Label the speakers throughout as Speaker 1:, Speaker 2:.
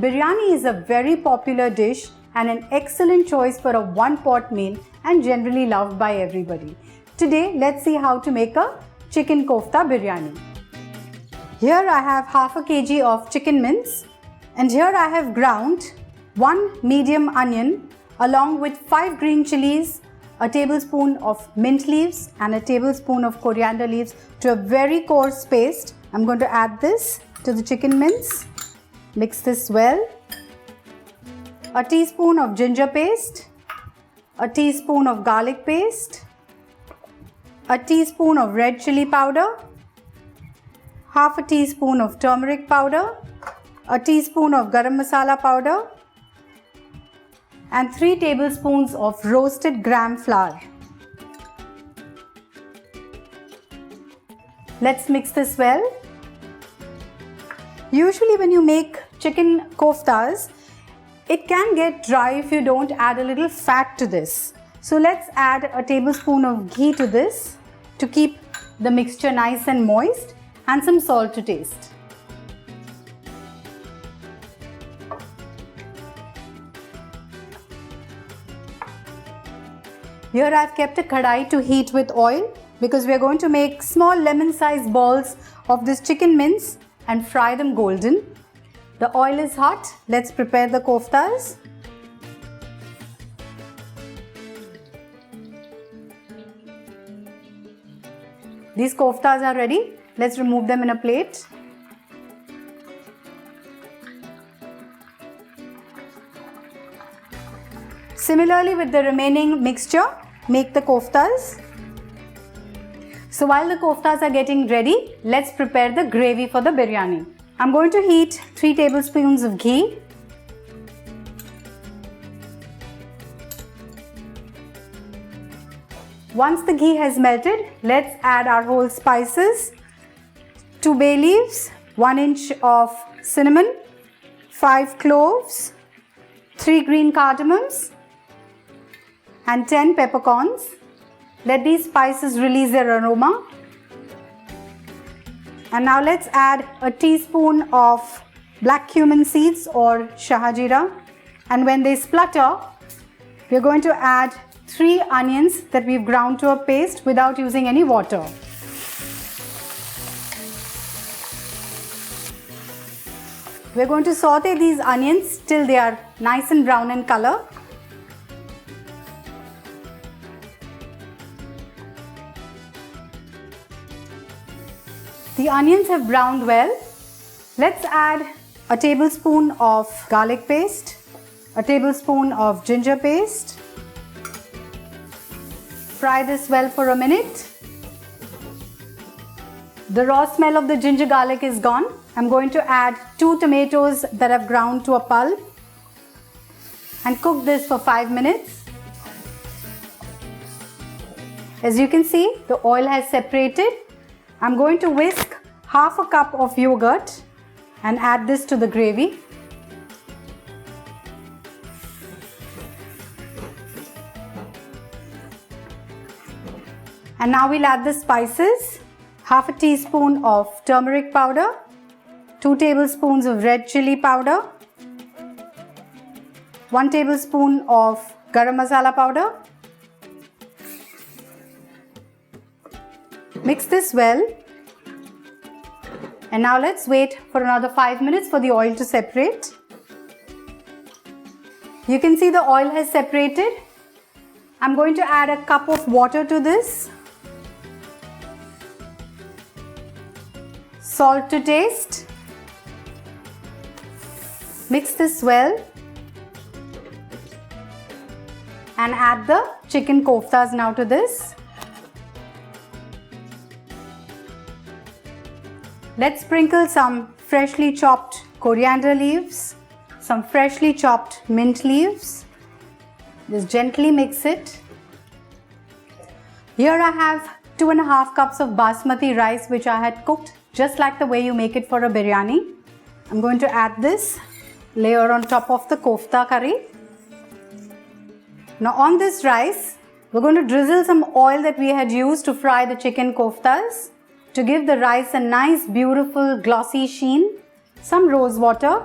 Speaker 1: biryani is a very popular dish and an excellent choice for a one-pot meal and generally loved by everybody. Today, let's see how to make a chicken kofta biryani. Here I have half a kg of chicken mince, and here I have ground 1 medium onion along with 5 green chilies, a tablespoon of mint leaves and a tablespoon of coriander leaves to a very coarse paste. I'm going to add this to the chicken mince. Mix this well. A teaspoon of ginger paste, a teaspoon of garlic paste, a teaspoon of red chili powder, half a teaspoon of turmeric powder, a teaspoon of garam masala powder, and 3 tablespoons of roasted gram flour. Let's mix this well. Usually when you make chicken koftas, it can get dry if you don't add a little fat to this. So let's add a tablespoon of ghee to this to keep the mixture nice and moist, and some salt to taste. Here I've kept a kadai to heat with oil because we are going to make small lemon-sized balls of this chicken mince and fry them golden. The oil is hot. Let's prepare the koftas. These koftas are ready. Let's remove them in a plate. Similarly with the remaining mixture, make the koftas. So while the koftas are getting ready, let's prepare the gravy for the biryani. I'm going to heat 3 tablespoons of ghee. Once the ghee has melted, let's add our whole spices. 2 bay leaves, 1 inch of cinnamon, 5 cloves, 3 green cardamoms, and 10 peppercorns. Let these spices release their aroma. And now let's add a teaspoon of black cumin seeds or shahajira. And when they splutter, we're going to add 3 onions that we've ground to a paste without using any water. We're going to saute these onions till they are nice and brown in color. The onions have browned well. Let's add a tablespoon of garlic paste, a tablespoon of ginger paste. Fry this well for a minute. The raw smell of the ginger garlic is gone. I'm going to add 2 tomatoes that I've ground to a pulp and cook this for 5 minutes. As you can see, the oil has separated. I'm going to whisk half a cup of yogurt and add this to the gravy. And now we'll add the spices. Half a teaspoon of turmeric powder, 2 tablespoons of red chili powder, 1 tablespoon of garam masala powder. Mix this well. And now let's wait for another 5 minutes for the oil to separate. You can see the oil has separated. I'm going to add a cup of water to this. Salt to taste. Mix this well. And add the chicken koftas now to this. Let's sprinkle some freshly chopped coriander leaves, some freshly chopped mint leaves. Just gently mix it. Here I have 2.5 cups of basmati rice which I had cooked just like the way you make it for a biryani. I'm going to add this layer on top of the kofta curry. Now on this rice, we're going to drizzle some oil that we had used to fry the chicken koftas. To give the rice a nice, beautiful, glossy sheen, some rose water.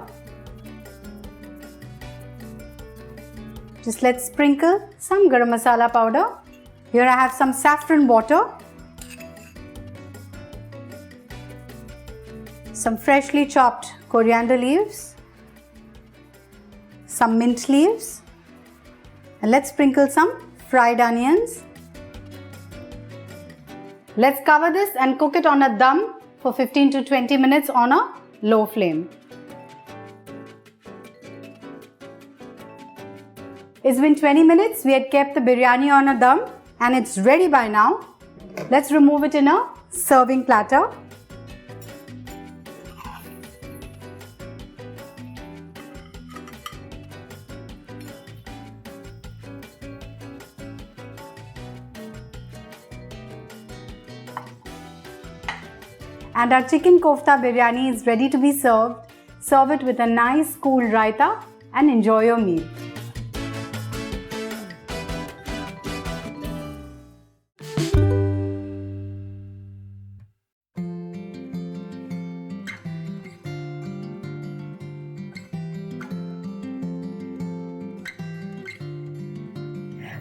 Speaker 1: Just let's sprinkle some garam masala powder. Here I have some saffron water, some freshly chopped coriander leaves, some mint leaves, and let's sprinkle some fried onions. Let's cover this and cook it on a dum for 15 to 20 minutes on a low flame. It's been 20 minutes. We had kept the biryani on a dum and it's ready by now. Let's remove it in a serving platter. And our chicken kofta biryani is ready to be served. Serve it with a nice cool raita and enjoy your meal.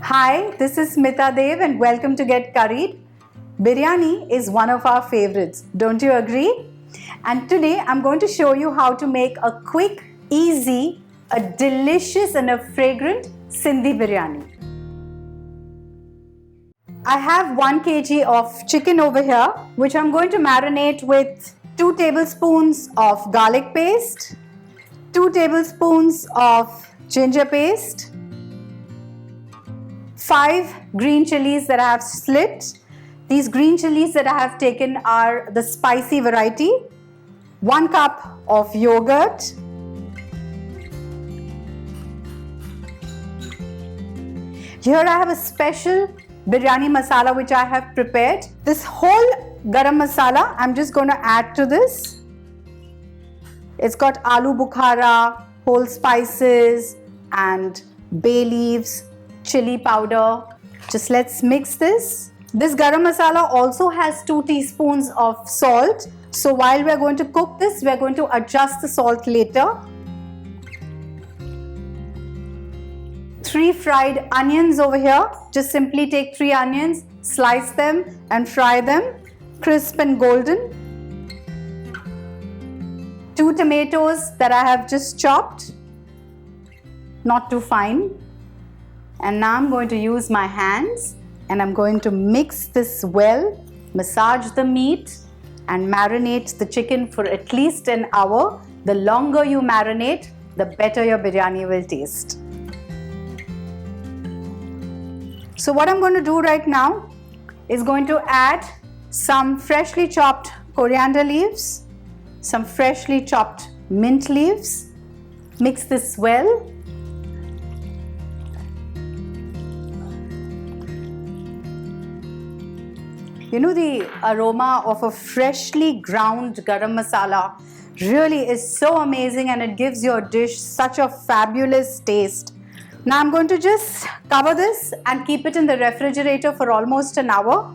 Speaker 1: Hi, this is Smita Deo and welcome to Get Curried. Biryani is one of our favorites, don't you agree? And today I'm going to show you how to make a quick, easy, a delicious and a fragrant Sindhi Biryani. I have 1 kg of chicken over here, which I'm going to marinate with 2 tablespoons of garlic paste, 2 tablespoons of ginger paste, 5 green chilies that I have slit. These green chilies that I have taken are the spicy variety, 1 cup of yogurt, here I have a special biryani masala which I have prepared. This whole garam masala I'm just going to add to this. It's got aloo bukhara, whole spices and bay leaves, chili powder. Just let's mix this. This garam masala also has 2 teaspoons of salt. So while we are going to cook this, we are going to adjust the salt later. 3 fried onions over here. Just simply take 3 onions, slice them and fry them crisp and golden. 2 tomatoes that I have just chopped, not too fine. And now I'm going to use my hands and I'm going to mix this well, massage the meat and marinate the chicken for at least an hour. The longer you marinate, the better your biryani will taste. So what I'm going to do right now is going to add some freshly chopped coriander leaves, some freshly chopped mint leaves. Mix this well. You know, the aroma of a freshly ground garam masala really is so amazing and it gives your dish such a fabulous taste. Now I'm going to just cover this and keep it in the refrigerator for almost an hour.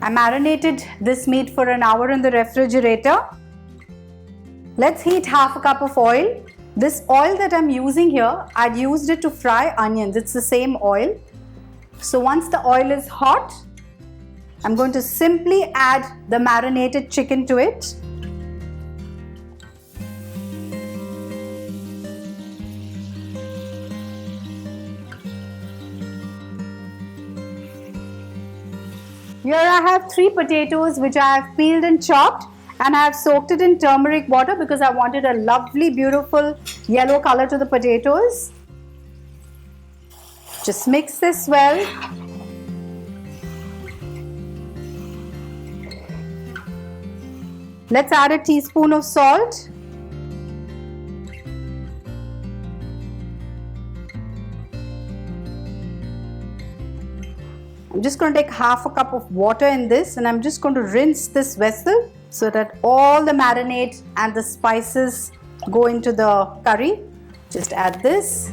Speaker 1: I marinated this meat for an hour in the refrigerator. Let's heat half a cup of oil. This oil that I'm using here, I'd used it to fry onions. It's the same oil. So once the oil is hot, I'm going to simply add the marinated chicken to it. Here I have 3 potatoes which I have peeled and chopped, and I have soaked it in turmeric water because I wanted a lovely, beautiful yellow color to the potatoes. Just mix this well. Let's add a teaspoon of salt. I'm just going to take half a cup of water in this and I'm just going to rinse this vessel so that all the marinade and the spices go into the curry. Just add this.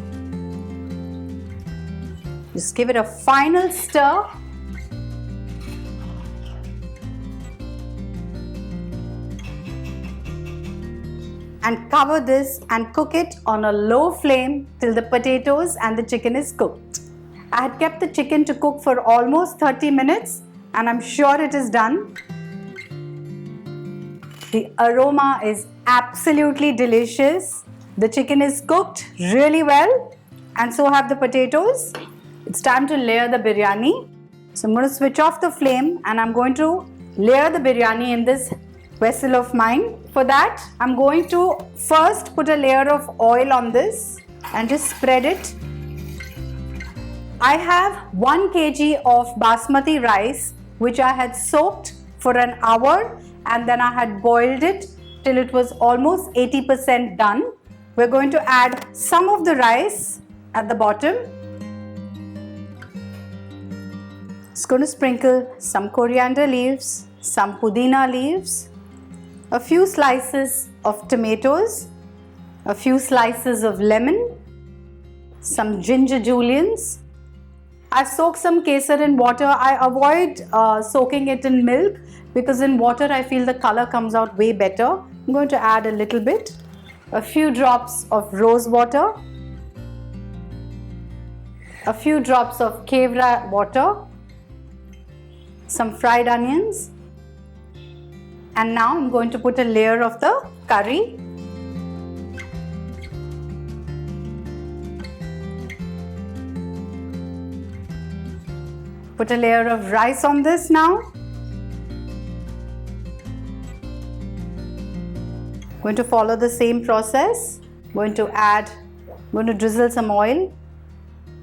Speaker 1: Just give it a final stir. and cover this and cook it on a low flame till the potatoes and the chicken is cooked. I had kept the chicken to cook for almost 30 minutes and I'm sure it is done. The aroma is absolutely delicious. The chicken is cooked really well and so have the potatoes. It's time to layer the biryani. So I'm going to switch off the flame and I'm going to layer the biryani in this vessel of mine. For that, I'm going to first put a layer of oil on this and just spread it. I have 1 kg of basmati rice which I had soaked for an hour and then I had boiled it till it was almost 80% done. We're going to add some of the rice at the bottom. It's going to sprinkle some coriander leaves, some pudina leaves, a few slices of tomatoes, a few slices of lemon, some ginger julienne. I soak some kesar in water. I avoid soaking it in milk because in water I feel the color comes out way better. I'm going to add a little bit, a few drops of rose water, a few drops of kevra water, some fried onions, and now I'm going to put a layer of the curry. Put a layer of rice on this now. Going to follow the same process. Going to drizzle some oil,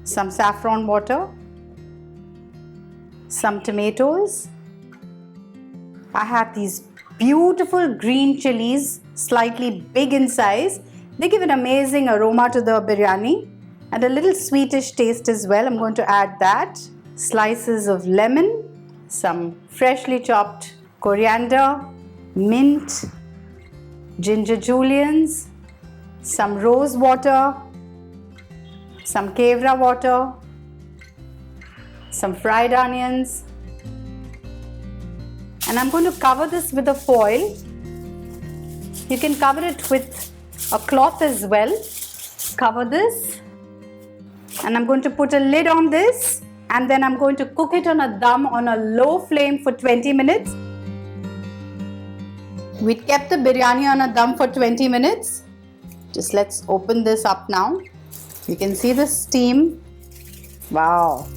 Speaker 1: some saffron water, some tomatoes. I have these beautiful green chilies, slightly big in size. They give an amazing aroma to the biryani and a little sweetish taste as well. I'm going to add that. Slices of lemon, some freshly chopped coriander, mint, ginger julienne, some rose water, some kevra water, some fried onions, and I'm going to cover this with a foil. You can cover it with a cloth as well. Cover this and I'm going to put a lid on this and then I'm going to cook it on a dum on a low flame for 20 minutes. We kept the biryani on a dum for 20 minutes. Just let's open this up now. You can see the steam. Wow.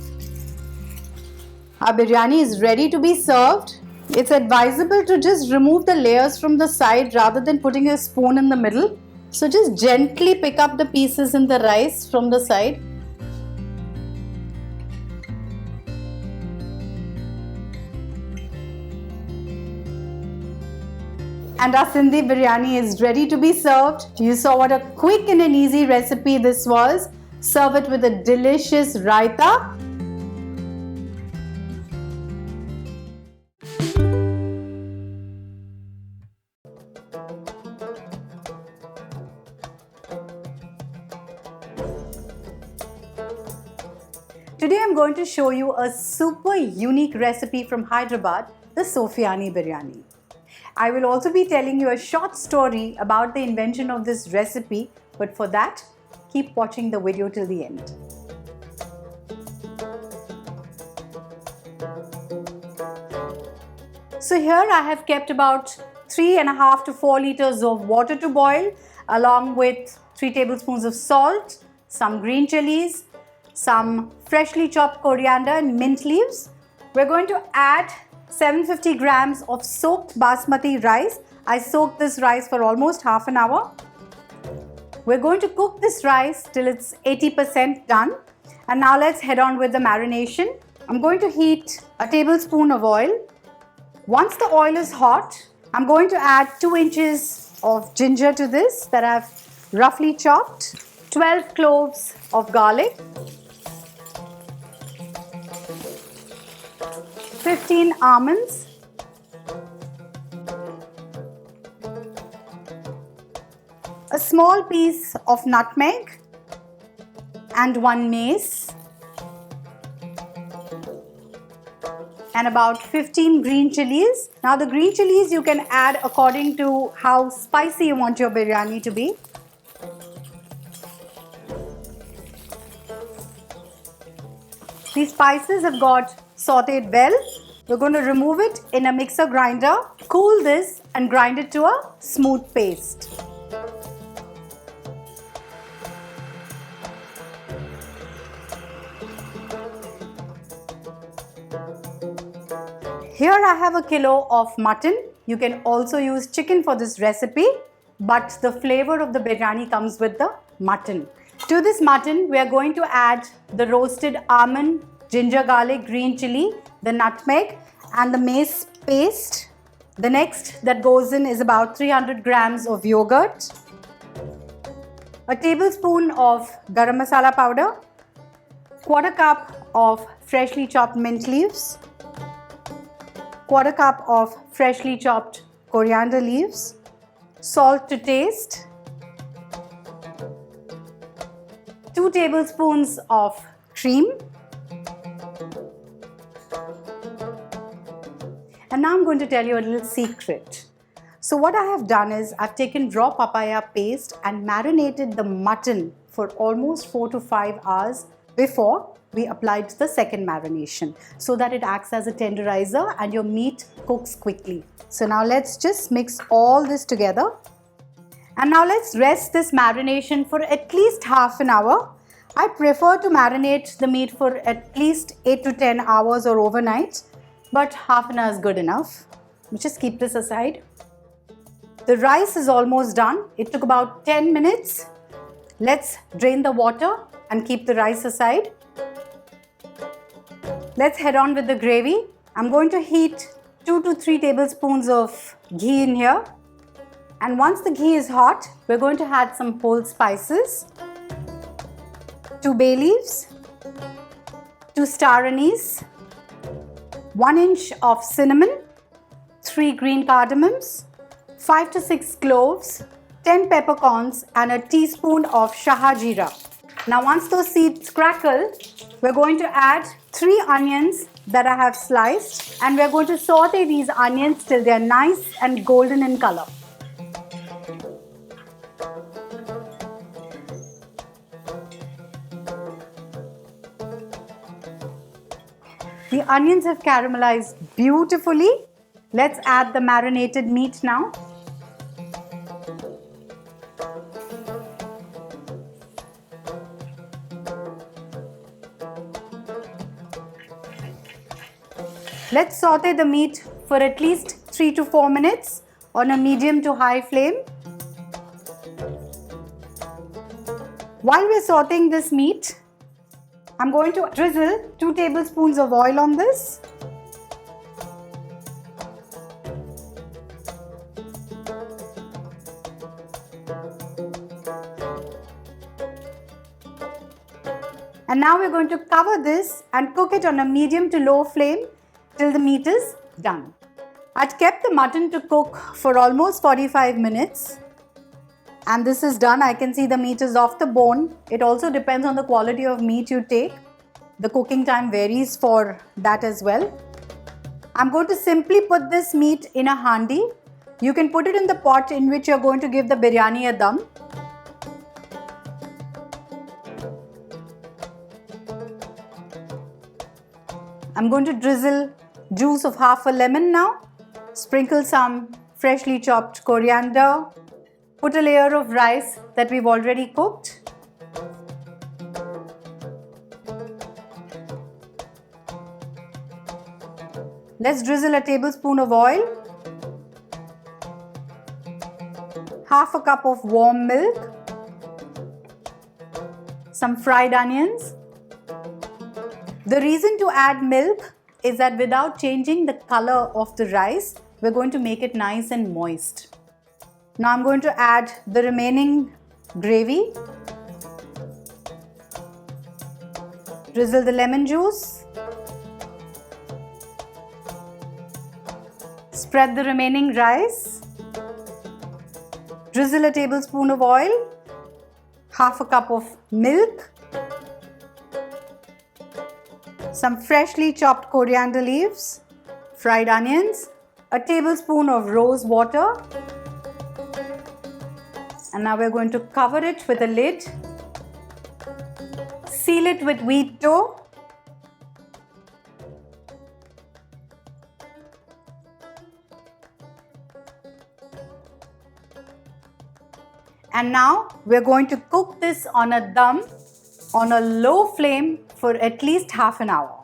Speaker 1: Our biryani is ready to be served. It's advisable to just remove the layers from the side rather than putting a spoon in the middle. So just gently pick up the pieces in the rice from the side. And our Sindhi Biryani is ready to be served. You saw what a quick and an easy recipe this was. Serve it with a delicious raita. Today I'm going to show you a super unique recipe from Hyderabad, the Sofiyani Biryani. I will also be telling you a short story about the invention of this recipe, but for that, keep watching the video till the end. So here I have kept about 3.5 to 4 liters of water to boil, along with 3 tablespoons of salt, some green chilies, some freshly chopped coriander and mint leaves. We're going to add 750 grams of soaked basmati rice. I soaked this rice for almost half an hour. We're going to cook this rice till it's 80% done. And now let's head on with the marination. I'm going to heat a tablespoon of oil. Once the oil is hot, I'm going to add 2 inches of ginger to this that I've roughly chopped, 12 cloves of garlic, 15 almonds, a small piece of nutmeg and 1 mace, and about 15 green chilies. Now the green chilies you can add according to how spicy you want your biryani to be. These spices have got sauteed well. We're going to remove it in a mixer grinder, cool this and grind it to a smooth paste. Here I have a kilo of mutton. You can also use chicken for this recipe, but the flavor of the biryani comes with the mutton. To this mutton, we are going to add the roasted almond, ginger garlic, green chili, the nutmeg and the mace paste. The next that goes in is about 300 grams of yogurt, a tablespoon of garam masala powder, quarter cup of freshly chopped mint leaves, quarter cup of freshly chopped coriander leaves, salt to taste, 2 tablespoons of cream. And now I'm going to tell you a little secret. So what I have done is I've taken raw papaya paste and marinated the mutton for almost 4 to 5 hours before we applied the second marination, so that it acts as a tenderizer and your meat cooks quickly. So now let's just mix all this together. And now let's rest this marination for at least half an hour. I prefer to marinate the meat for at least 8 to 10 hours or overnight, but half an hour is good enough. We'll just keep this aside. The rice is almost done. It took about 10 minutes. Let's drain the water and keep the rice aside. Let's head on with the gravy. I'm going to heat 2 to 3 tablespoons of ghee in here. And once the ghee is hot, we're going to add some whole spices, 2 bay leaves, 2 star anise, 1 inch of cinnamon, 3 green cardamoms, 5 to 6 cloves, 10 peppercorns and a teaspoon of shaha jeera. Now once those seeds crackle, we're going to add 3 onions that I have sliced, and we're going to saute these onions till they're nice and golden in color. The onions have caramelized beautifully. Let's add the marinated meat now. Let's saute the meat for at least 3 to 4 minutes on a medium to high flame. While we're sauteing this meat, I'm going to drizzle 2 tablespoons of oil on this. And now we're going to cover this and cook it on a medium to low flame till the meat is done. I'd kept the mutton to cook for almost 45 minutes. And this is done. I can see the meat is off the bone. It also depends on the quality of meat you take. The cooking time varies for that as well. I'm going to simply put this meat in a handi. You can put it in the pot in which you're going to give the biryani a dum. I'm going to drizzle juice of half a lemon now. Sprinkle some freshly chopped coriander. Put a layer of rice that we've already cooked. Let's drizzle a tablespoon of oil. Half a cup of warm milk. Some fried onions. The reason to add milk is that without changing the color of the rice, we're going to make it nice and moist. Now I'm going to add the remaining gravy. Drizzle the lemon juice. Spread the remaining rice. Drizzle a tablespoon of oil. Half a cup of milk. Some freshly chopped coriander leaves. fried onions, a tablespoon of rose water, and now we're going to cover it with a lid. Seal it with wheat dough. And now we're going to cook this on a dum on a low flame for at least half an hour.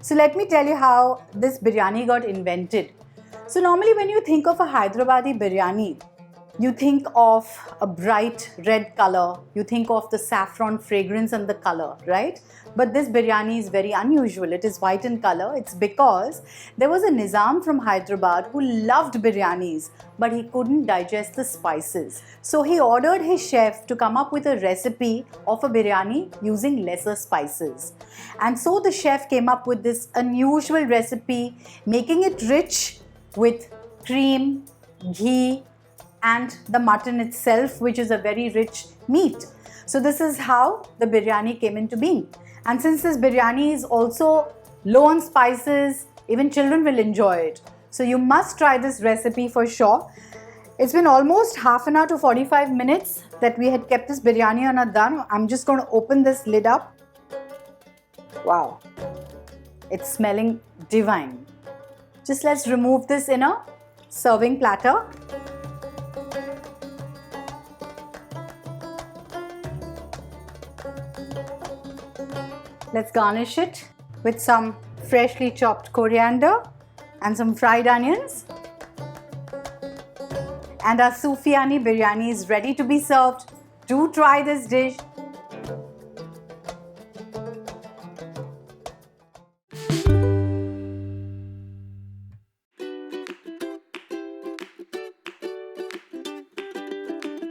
Speaker 1: So let me tell you how this biryani got invented. So normally when you think of a Hyderabadi biryani, you think of a bright red color, you think of the saffron fragrance and the color, right? But this biryani is very unusual. It is white in color. It's because there was a Nizam from Hyderabad who loved biryanis, but he couldn't digest the spices. So he ordered his chef to come up with a recipe of a biryani using lesser spices. And so the chef came up with this unusual recipe, making it rich with cream, ghee, and the mutton itself, which is a very rich meat. So this is how the biryani came into being. And since this biryani is also low on spices, even children will enjoy it. So you must try this recipe for sure. It's been almost half an hour to 45 minutes that we had kept this biryani on a dum. I'm just going to open this lid up. Wow, it's smelling divine. Just let's remove this in a serving platter. Let's garnish it with some freshly chopped coriander and some fried onions. And our Sofiyani Biryani is ready to be served. Do try this dish.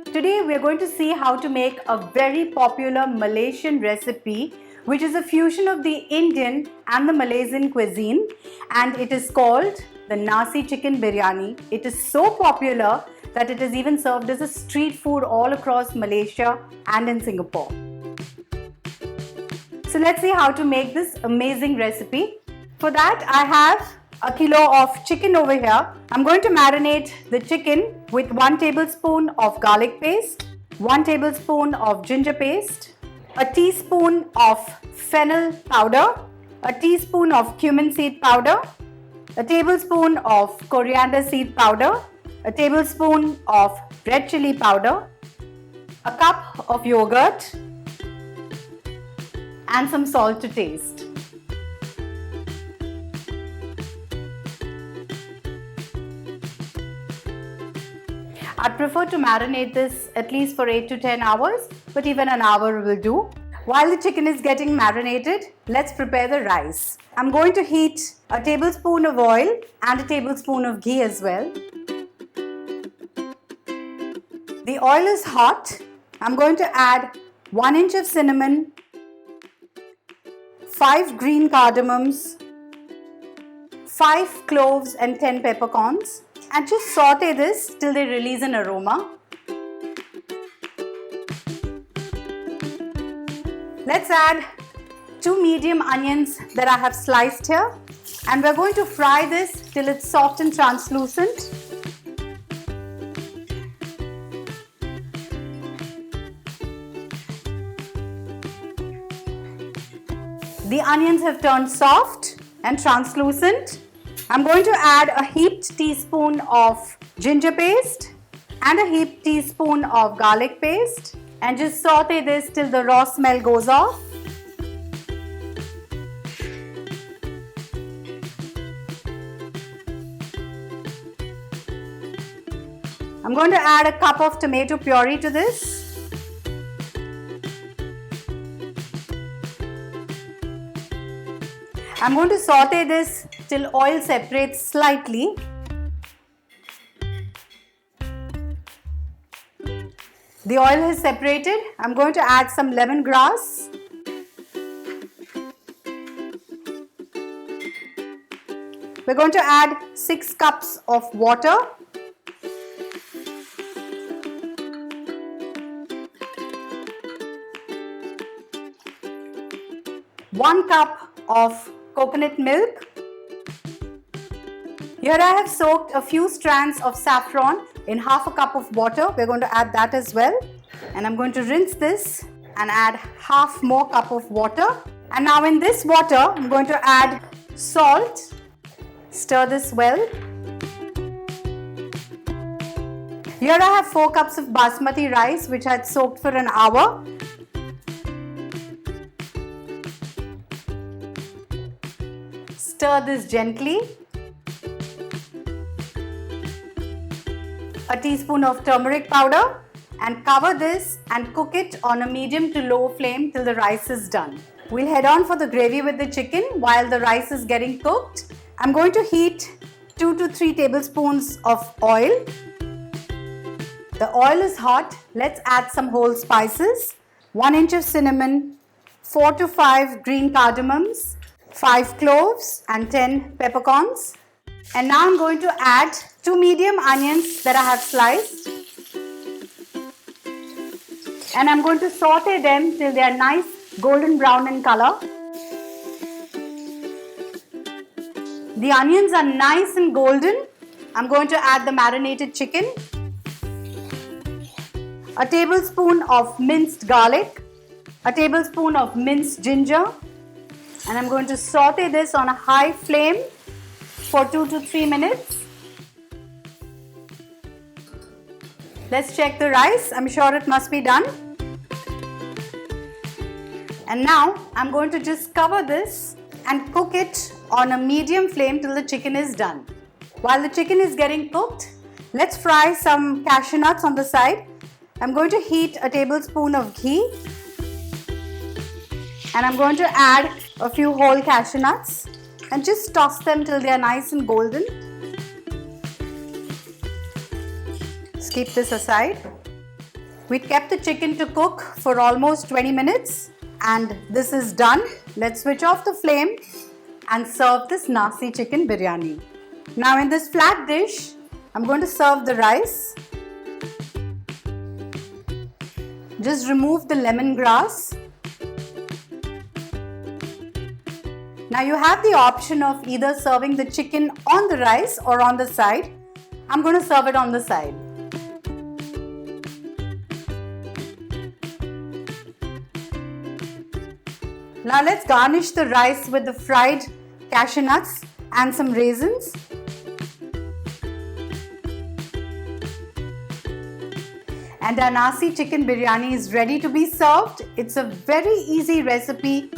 Speaker 1: Today we are going to see how to make a very popular Malaysian recipe, which is a fusion of the Indian and the Malaysian cuisine, and it is called the Nasi Chicken Biryani. It is so popular that it is even served as a street food all across Malaysia and in Singapore. So let's see how to make this amazing recipe. For that I have a kilo of chicken over here. I'm going to marinate the chicken with 1 tablespoon of garlic paste, 1 tablespoon of ginger paste, a teaspoon of fennel powder, a teaspoon of cumin seed powder, a tablespoon of coriander seed powder, a tablespoon of red chili powder, a cup of yogurt, and some salt to taste. I'd prefer to marinate this at least for 8 to 10 hours, but even an hour will do. While the chicken is getting marinated, let's prepare the rice. I'm going to heat a tablespoon of oil and a tablespoon of ghee as well. The oil is hot. I'm going to add 1 inch of cinnamon, 5 green cardamoms, 5 cloves and 10 peppercorns, and just saute this till they release an aroma. Let's add 2 medium onions that I have sliced here, and we're going to fry this till it's soft and translucent. The onions have turned soft and translucent. I'm going to add a heaped teaspoon of ginger paste and a heaped teaspoon of garlic paste, and just saute this till the raw smell goes off. I'm going to add a cup of tomato puree to this. I'm going to saute this till oil separates slightly. The oil has separated. I'm going to add some lemongrass. We're going to add 6 cups of water. One cup of coconut milk. Here I have soaked a few strands of saffron in half a cup of water. We're going to add that as well. And I'm going to rinse this and add half more cup of water. And now in this water, I'm going to add salt. Stir this well. Here I have 4 cups of basmati rice which I had soaked for an hour. Stir this gently. A teaspoon of turmeric powder and cover this and cook it on a medium to low flame till the rice is done. We'll head on for the gravy with the chicken while the rice is getting cooked. I'm going to heat 2 to 3 tablespoons of oil. The oil is hot. Let's add some whole spices. 1 inch of cinnamon, 4 to 5 green cardamoms, 5 cloves and 10 peppercorns. And now I'm going to add 2 medium onions that I have sliced. And I'm going to saute them till they are nice golden brown in color. The onions are nice and golden. I'm going to add the marinated chicken. A tablespoon of minced garlic. A tablespoon of minced ginger. And I'm going to saute this on a high flame for 2 to 3 minutes. Let's check the rice. I'm sure it must be done. And now I'm going to just cover this and cook it on a medium flame till the chicken is done. While the chicken is getting cooked, let's fry some cashew nuts on the side. I'm going to heat a tablespoon of ghee. And I'm going to add a few whole cashew nuts and just toss them till they are nice and golden. Let's keep this aside. We kept the chicken to cook for almost 20 minutes and this is done. Let's switch off the flame and serve this Nasi chicken biryani. Now in this flat dish, I'm going to serve the rice. Just remove the lemongrass. Now you have the option of either serving the chicken on the rice or on the side. I'm going to serve it on the side. Now let's garnish the rice with the fried cashew nuts and some raisins. And our Nasi chicken biryani is ready to be served. It's a very easy recipe.